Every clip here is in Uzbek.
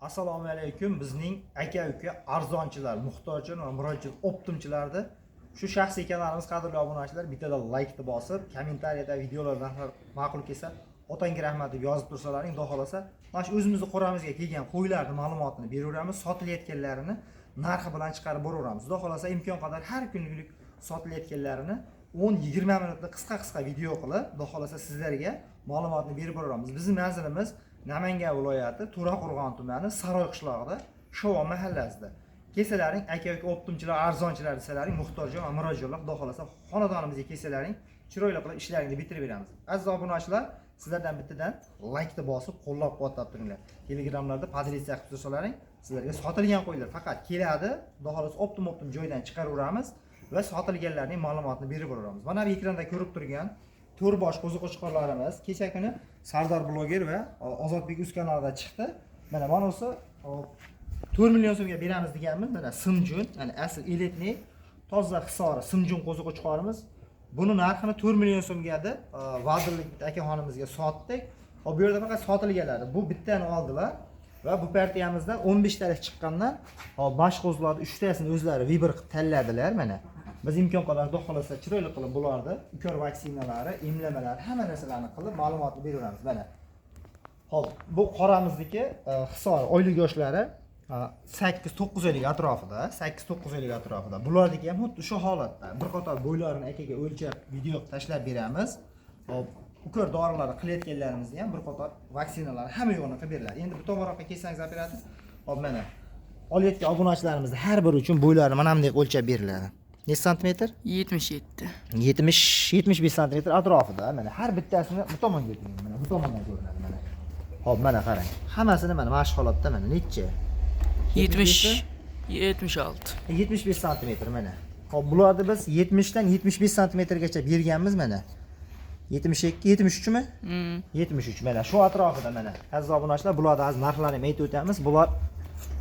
Assalomu alaykum. Bizning aka-uka arzonchilar, muhtojlar va murojaat optimchilarni shu shaxsiy kanalimiz qadrli obunachilar bitta like bosib, kommentariyada videolardan ma'qul kelsa, otangga rahmat deb yozib tursalaring, xudo xolasa, mana shu o'zimizning qo'ramizga kelgan qo'ylarning ma'lumotini beraveramiz, sotilayotganlarini narxi bilan chiqarib boraveramiz. Xudo xolasa imkon qadar har kunlik sotilayotganlarini 10-20 minutlik qisqa video qilib, xudo xolasa sizlarga ma'lumotni berib boraveramiz. Bizning manzilimiz Namangan viloyati To'raqo'rg'on tumani Saroy qishlog'ida, Shovon mahallasida. Kelsalaring aka-uka optimchilar, arzonchilar desalaring, muhtojlar va murojaatlar, xudo xolasa xonadonimizga kelsalaring, chiroyli qilib ishlaringni bitirib beramiz. Aziz obunachilar, sizlardan bittadan like bosib, qo'llab-quvvatlab turinglar. Telegramlarda podelitsiya qilib tursalaring, sizlarga sotilgan qo'ylar faqat keladi, xudo xolasa optim joydan chiqaraveramiz va sotilganlarning ma'lumotini berib boraveramiz. Mana bu ekranda ko'rib turgan to'rbosh qo'ziqo'chqorlarimiz kecha kuni Sardor bloger va Ozodbek uz kanalida chiqdi. Mana bunisi 4 million so'mga beramiz deganmiz. Mana Simjun, ya'ni asl elitni toza hisori Simjun qo'ziqo'chqorimiz. Buni narxini 4 million so'mga vazirlik akaxonimizga sotdik. Bu yerda faqat sotilganlari. Bu bittani oldilar va bu partiyamizdan 15 talik chiqqandan bosh qo'zlarni 3 tasini o'zlari vibr qilib tanladilar mana. Biz imkon qadar xudo xolasa chiroyli qilib bularni ukor vaksinalari, emlamalari, hamma narsalarni qilib ma'lumotni beraveramiz. Mana. Hop, bu qoramizniki hisor oylik yoshlari 8-9 oylik atrofida, 8-9 oylik atrofida. Bularniki ham xuddi shu holatda. Bir qator bo'ylarini akaga o'lchab video tashlab beramiz. Hop, ukor dorilarni qilayotganlarimizni ham bir qator vaksinalar hamma yo'g'ini qilib beriladi. Endi bu tomonroqqa kelsangiz operator. Hop, mana. Olayotgan obunachilarimizni har biri uchun bo'ylari mana bunday o'lchab beriladi. Necha santimetr? 77. 70-75 santimetr atrofida. Mana har bittasini bu tomonga o'taylik. Mana bu tomondan ko'rinadi mana. Hop, mana qarang. Hammasini mana mana shu holatda mana necha? 76. 75 santimetr mana. Hop, bularni biz 70 dan 75 santimetrgacha berganmiz mana. 72, 73 mi? 73 mana shu atrofida mana. Aziz obunachilar, bularni hozir narxlarini aytib o'tamiz. Bular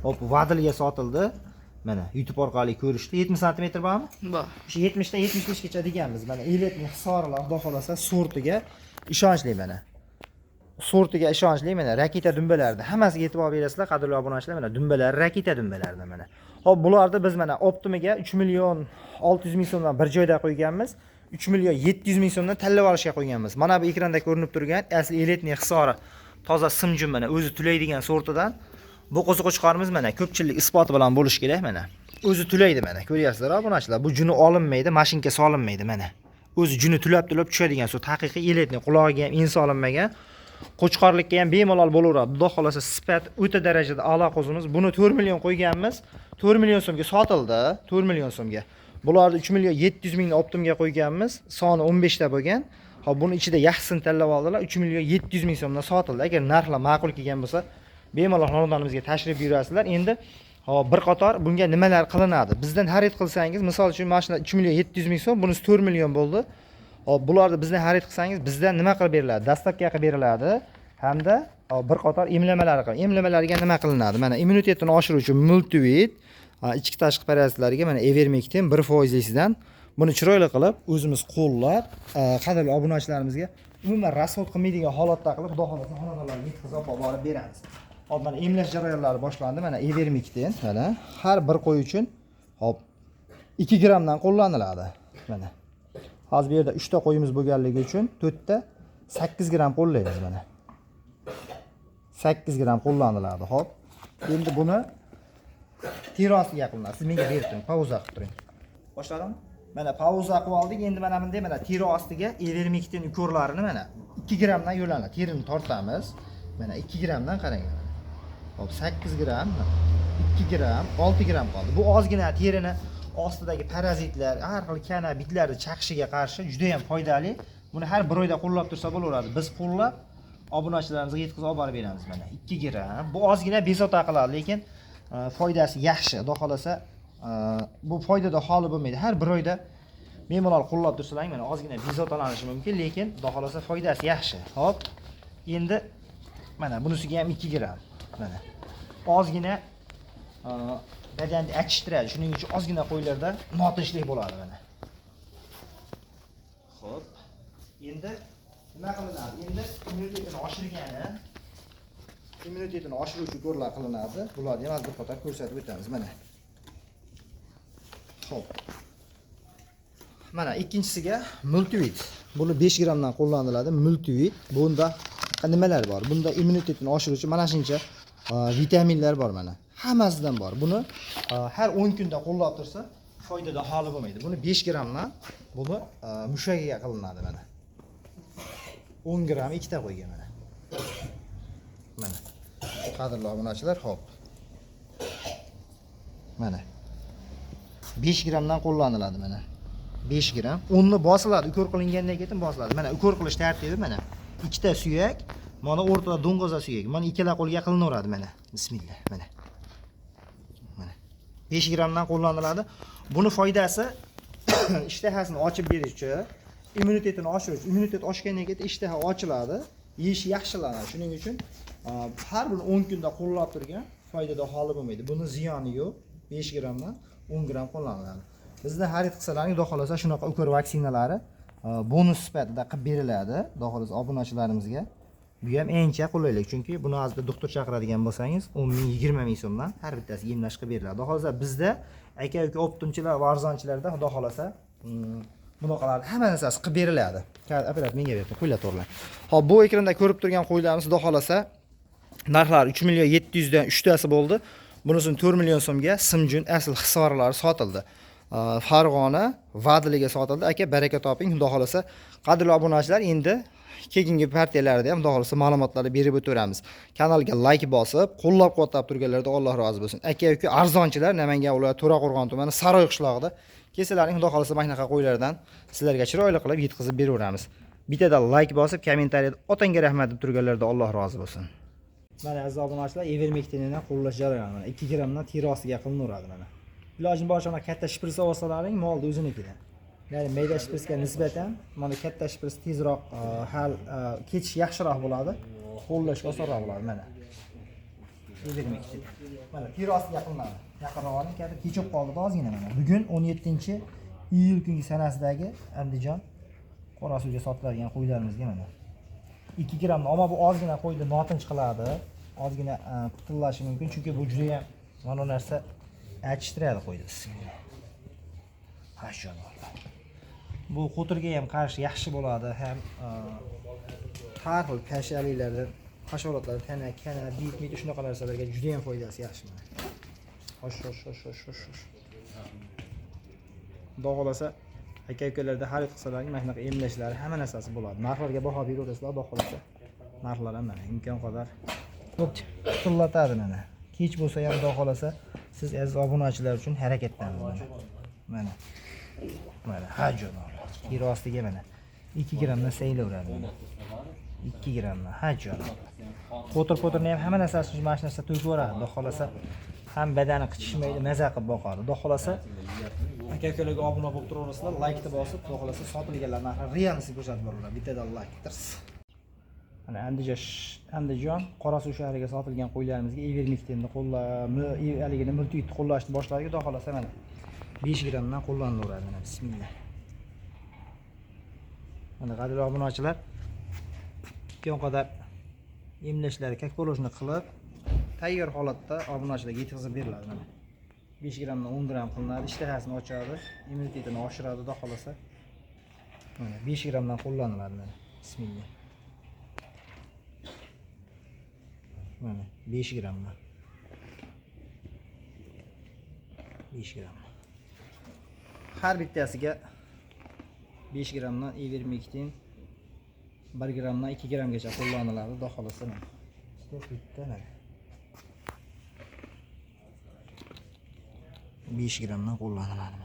hop vadilga sotildi. Mana YouTube orqali ko'rishdi. 70 santimetr bormi? Bor. Shu 70 dan 75 gacha deganmiz. Mana eletning hisorilar, xudo xolasa sortiga ishonchli mana. Sortiga ishonchli mana raketa dumbalarida hammasiga e'tibor berasizlar, qadrli obunachilar. Mana dumbalar raketa dumbalarida mana. Hop, bularni biz mana optimiga 3 million 600 ming so'mdan bir joyda qo'yganmiz. 3 million 700 ming so'mdan tanlab olishga qo'yganmiz. Mana bu ekranda ko'rinib turgan asl eletning hisori toza Simjun mana o'zi tulaydigan sortidan. Bu qo'ziqo'chqorimiz mana ko'pchilik isboti bilan bo'lish kerak mana. O'zi tulaydi mana. Ko'ryapsizlar obunachilar. Bu juni olinmaydi, mashinka solinmaydi mana. O'zi juni tulab tushadigan suv haqiqiy eletning qulog'iga ham in solinmagan. Qo'chqorlikka ham bemalol bo'laveradi. Xudo xolasa sifat o'ta darajada a'lo qo'zimiz. Buni 4 million qo'yganmiz. 4 million so'mga sotildi. 4 million so'mga. Bularni 3 million 700 mingni optimga qo'yganmiz. Soni 15 ta bo'lgan. Hop, buni ichida yaxshisini tanlab oldilar. 3 million 700 ming so'mdan sotildi. Agar narxlar ma'qul kelgan bo'lsa, bemalol xonadonimizga tashrif buyurasizlar. Endi hop, bir qator bunga nimalar qilinadi? Bizdan xarid qilsangiz, misol uchun mashina 3 million 700 ming so'm, bunisi 4 million bo'ldi. Hop, bularni bizdan xarid qilsangiz, bizdan nima qilib beriladi? Dastavka qilib beriladi hamda bir qator emlamalar qilib. Emlamalarga nima qilinadi? Mana immunitetni oshiruvchi multivit, ichki tashqi parazitlariga mana Evermectin 1%lisidan buni chiroyli qilib o'zimiz qo'llab, qadrli obunachilarimizga umuman rasxod qilmaydigan holatda qilib, xudo xolasa xonadonlarga yetkazib borib beramiz. Hop, mana emlash jarayonlari boshlandi. Mana Evermectin mana har bir qo'y uchun hop 2 grammdan qo'llaniladi. Mana hozir bu yerda 3 ta qo'yimiz bo'lganligi uchun 4 ta 8 gramm qo'llaymiz mana. 8 gramm qo'llaniladi. Hop. Endi buni terosiga qilinadi. Siz menga berib turing, pauza qilib turing. Boshladimmi? Mana pauza qilib oldik. Endi mana bunday mana teri ostiga Evermectin ukorlarini mana 2 grammdan yo'llanadi. Terini tortamiz. Mana 2 grammdan qarang. Hop, 8 gramm, 2 gramm, 6 gramm qoldi. Bu ozgina terini ostidagi parazitlar, har xil kana bitlarni chaqishiga qarshi juda ham foydali. Buni har bir oyda qo'llab tursa bo'laveradi. Biz qo'llab obunachilarimizga yetkazib olib beramiz mana. 2 gramm. Bu ozgina bezovta qiladi, lekin foydasi yaxshi. Xudo xolasa bu foydada xoli bo'lmaydi. Har bir oyda bemalol qo'llab tursalang, mana ozgina bezovtalanishi mumkin, lekin xudo xolasa foydasi yaxshi. Hop. Endi mana bunisiga ham 2 gramm. Mana ozgina badanni achishtiradi. Shuning uchun ozgina qo'ylarda notinchlik bo'ladi mana. Xo'p. Endi nima qilinadi? Endi immunitetni oshirgani immunitetini oshiruvchi ukorlar qilinadi. Bularni ham bir qator ko'rsatib o'tamiz. Mana. Xo'p. Mana ikkinchisiga multivit. Buni 5 grammdan qo'llaniladi. Multivit. Bunda nimalar bor? Bunda immunitetini oshiruvchi mana shuncha vitaminlar bor mana. Hammasidan bor. Buni har 10 kunda qo'llab tursa, foydada holi bo'lmaydi. Buni 5 grammdan buni mushagiga qilinadi mana. 10 gram ikkita qo'ygan mana. Mana. Qadrli obunachilar, xo'p. Mana. 5 grammdan qo'llaniladi mana. 5 gram. Unni bosiladi, ukor qilingandan keyin bosiladi. Mana ukor qilish tartibi mana. Ikkita suyak, mana o'rtada do'ng'oza suyak. Mana ikkala qo'lga qilinaveradi mana. Bismillah, mana. Mana. 5 grammdan qo'llaniladi. Buni foydasi ishtahasini ochib berishi, immunitetini oshirish. Immunitet oshgandan keyin ishtaha ochiladi, yeyish yaxshilanadi. Shuning uchun har bir 10 kunda qo'llab turgan foydada holi bo'lmaydi. Buni ziyoni yo'q. 5 grammdan 10 gram qo'llaniladi. Bizda xarid qilsalaring, xudo xolasa shunaqa ukor vaksinalari bonus sifatida qilib beriladi, xudo xolasa obunachilarimizga. Bu ham encha qulaylik, chunki buni hozir doktor chaqiradigan bo'lsangiz 10 ming, 20 ming so'mdan har bittasiga emlash qilib beriladi. Xudo xolasa bizda aka-uka optimchilar va arzonchilarda xudo xolasa bunaqalar hamma narsasi qilib beriladi. Operator menga berdi, qo'ylar to'g'rilar. Hop, bu ekranda ko'rib turgan qo'ylarimiz xudo xolasa narxlari 3 million 700 dan 3 tasi bo'ldi. Bunisini 4 million so'mga Simjun asl hisvorlari sotildi. Farg'ona Vadiliga sotildi. Aka baraka toping, xudo xolasa. Qadrli obunachilar, endi keyingi partiyalarda ham xudo xolasa ma'lumotlarni berib o'tamiz. Kanalga like bosib, qo'llab-quvvatlab turganlarga Alloh rozi bo'lsin. Aka-uka arzonchilar Namangan viloyati To'raqo'rg'on tumani Saroy qishlog'ida kesalaring xudo xolasa mashnaqa qo'ylardan sizlarga chiroyli qilib yetkazib beraveramiz. Bittadan like bosib, kommentariyada otangga rahmat deb turganlarga Alloh rozi bo'lsin. Mana aziz obunachilar, ivermektinini qo'llash jarayoni mana 2 grammdan teri ostiga qilinaveradi mana. Ilojim boricha mana katta shpris olsalaring, molni o'zinikidan. Ya'ni mayda shprisga nisbatan mana katta shpris tezroq hal ketish yaxshiroq bo'ladi. Qo'llash osonroq bo'ladi mana. Ivermektin. Mana teri ostiga qilinadi. Yaqinroq oling, katta kechib qoldi ozgina mana. Bugun 17-iyul kungi sanasidagi Andijon Qorasuvga sotiladigan qo'ylarimizga mana 2 grammdan, ammo bu ozgina qo'yni notinch qiladi. Ozgina qutillashi mumkin, chunki bu juda ham mana narsa achishtiradi qo'ydi. Mashallah. Bu qo'tirga ham qarshi yaxshi bo'ladi, ham har xil kashalliklardan, hasharotlar, tana, kana, bit, shunaqa narsalarga juda ham foydasi yaxshi. Xo'sh. Xudo xolasa aka-ukalarda xarid qilsalaring, mana shunaqa emlashlari, hamma narsasi bo'ladi. Narxlarga baho beraverasizlar, xudo xolasa. Narxlar ham mana imkon qadar ko'p qillatadi mana. Kech bo'lsa ham xudo xolasa siz aziz obunachilar uchun harakatlanamiz mana. Mana hajonon. Yer ostiga mana 2 grammdan saylaveradi mana. 2 grammdan hajonon. Qo'tir-qo'tirni ham hamma narsasini mana shu narsa to'yib xudo xolasa ham badani qichishmaydi, maza qilib boqadi. Xudo xolasa aka-ukalarga obuna bo'lib turaverasizlar, like-ni bosib, xudo xolasa sotilganlar narxi realni ko'rsatib boraveradi. Bittadan like tirs. Mana Andijon Qorasuv shahriga sotilgan qo'ylarimizga ivermektinni haligini multivitni qo'llashni boshlariga xudo xolasa mana 5 grammdan qo'llanaveradi mana. Bismillah. Mana qadrli obunachilar, imkon qadar emlashlarni kakpo'lojni qilib, tayyor holatda obunachilarga yetkazib beriladi mana. 5 grammdan 10 gram qilinadi, ishtahasini ochadi, immunitetini oshiradi, xudo xolasa. Mana 5 grammdan qo'llaniladi mana. Bismillah. Mana 5 grammdan. 5 gram. Har bittasiga 5 grammdan ivermektin, 1 grammdan 2 gramgacha qo'llaniladi, xudo xolasa mana. Bitta mana. 5 grammdan qo'llaniladi.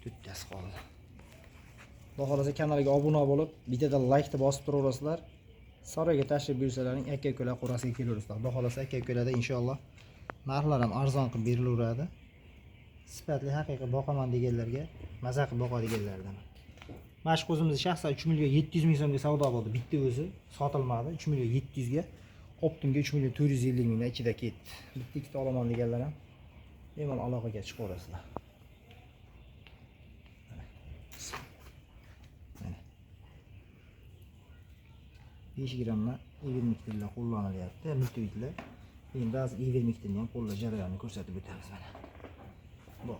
Tuttasi qoldi. Xudo xolasa kanalga obuna bo'lib, bittadan like-ni bosib turaverasizlar. Saroyga tashrif buyursalaring, aka-ukalar qo'rasiga kelaverasizlar. Xudo xolasa aka-ukalarda inshaalloh narxlar ham arzon qilib berilaveradi. Sifatli haqiqiy boqaman deganlarga maza qilib boqadiganlardan. Mashq o'zimiz shaxsan 3 million 700 ming so'mga savdo bo'ldi. Bitta o'zi sotilmadi. 3 million 700 ga, Optimga 3 million 450 mingdan ichida ketdi. Bitta ikkita olaman deganlar ham bemalol aloqaga chiqaverasizlar. 5 grammdan ivermektinlar qo'llanilyapti, multividlar. Keyin ba'zi ivermektinni ham qo'llash jarayonini ko'rsatib o'tamiz mana. Bu